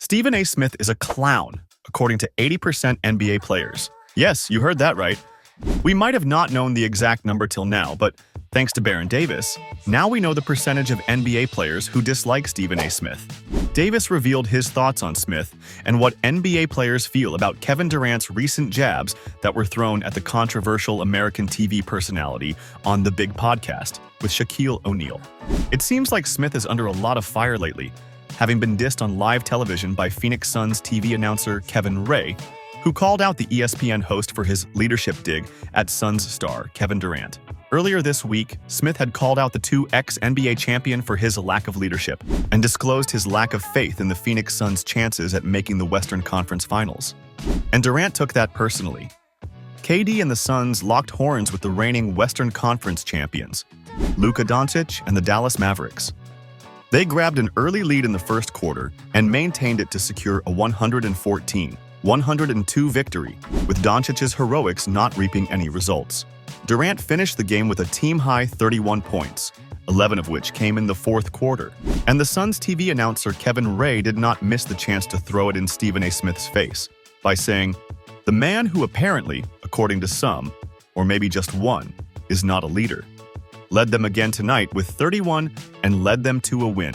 Stephen A. Smith is a clown, according to 80% NBA players. Yes, you heard that right. We might have not known the exact number till now, but thanks to Baron Davis, now we know the percentage of NBA players who dislike Stephen A. Smith. Davis revealed his thoughts on Smith and what NBA players feel about Kevin Durant's recent jabs that were thrown at the controversial American TV personality on The Big Podcast with Shaquille O'Neal. It seems like Smith is under a lot of fire lately, having been dissed on live television by Phoenix Suns TV announcer Kevin Ray, who called out the ESPN host for his leadership dig at Suns star Kevin Durant. Earlier this week, Smith had called out the two ex-NBA champion for his lack of leadership and disclosed his lack of faith in the Phoenix Suns' chances at making the Western Conference Finals. And Durant took that personally. KD and the Suns locked horns with the reigning Western Conference champions, Luka Doncic and the Dallas Mavericks. They grabbed an early lead in the first quarter and maintained it to secure a 114-102 victory, with Doncic's heroics not reaping any results. Durant finished the game with a team-high 31 points, 11 of which came in the fourth quarter. And the Suns TV announcer Kevin Ray did not miss the chance to throw it in Stephen A. Smith's face by saying, "The man who apparently, according to some, or maybe just one, is not a leader, led them again tonight with 31 and led them to a win."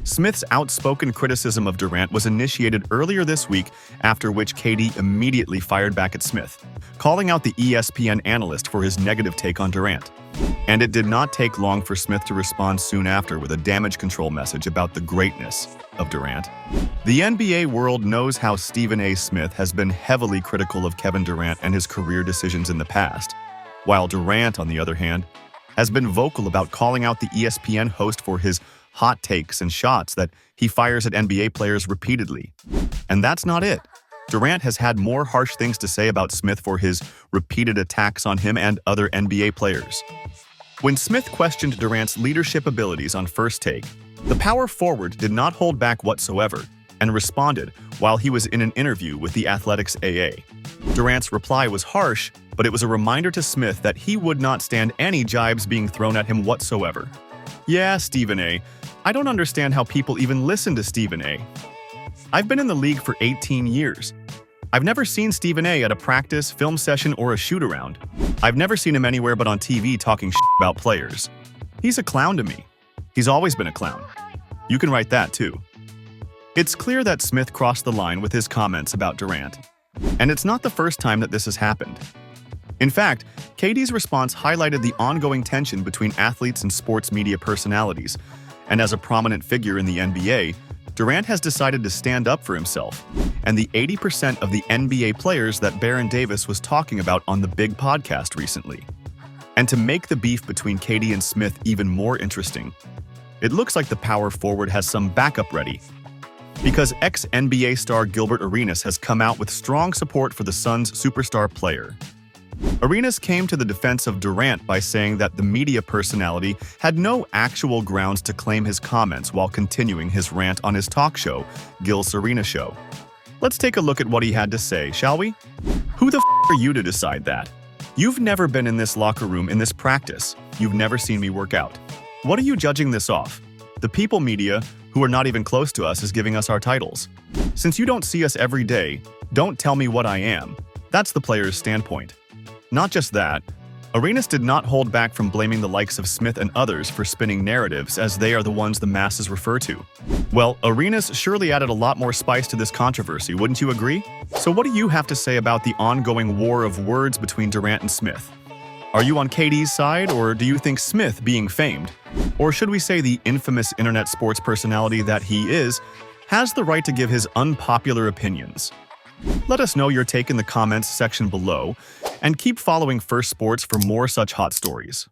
Smith's outspoken criticism of Durant was initiated earlier this week, after which KD immediately fired back at Smith, calling out the ESPN analyst for his negative take on Durant. And it did not take long for Smith to respond soon after with a damage control message about the greatness of Durant. The NBA world knows how Stephen A. Smith has been heavily critical of Kevin Durant and his career decisions in the past, while Durant, on the other hand, has been vocal about calling out the ESPN host for his hot takes and shots that he fires at NBA players repeatedly. And that's not it. Durant has had more harsh things to say about Smith for his repeated attacks on him and other NBA players. When Smith questioned Durant's leadership abilities on First Take, the power forward did not hold back whatsoever and responded while he was in an interview with the Athletics AA. Durant's reply was harsh, but it was a reminder to Smith that he would not stand any jibes being thrown at him whatsoever. Yeah, Stephen A., I don't understand how people even listen to Stephen A. I've been in the league for 18 years. I've never seen Stephen A. at a practice, film session, or a shoot-around. I've never seen him anywhere but on TV talking shit about players. He's a clown to me. He's always been a clown. You can write that too. It's clear that Smith crossed the line with his comments about Durant. And it's not the first time that this has happened. In fact, KD's response highlighted the ongoing tension between athletes and sports media personalities, and as a prominent figure in the NBA, Durant has decided to stand up for himself and the 80% of the NBA players that Baron Davis was talking about on The Big Podcast recently. And to make the beef between KD and Smith even more interesting, it looks like the power forward has some backup ready, because ex-NBA star Gilbert Arenas has come out with strong support for the Suns' superstar player. Arenas came to the defense of Durant by saying that the media personality had no actual grounds to claim his comments while continuing his rant on his talk show, Gil's Arena Show. Let's take a look at what he had to say, shall we? Who the are you to decide that? You've never been in this locker room in this practice. You've never seen me work out. What are you judging this off? The people media, who are not even close to us, is giving us our titles. Since you don't see us every day, don't tell me what I am. That's the player's standpoint. Not just that, Arenas did not hold back from blaming the likes of Smith and others for spinning narratives, as they are the ones the masses refer to. Well, Arenas surely added a lot more spice to this controversy, wouldn't you agree? So what do you have to say about the ongoing war of words between Durant and Smith? Are you on KD's side, or do you think Smith, being famed, or should we say the infamous internet sports personality that he is, has the right to give his unpopular opinions? Let us know your take in the comments section below, and keep following First Sports for more such hot stories.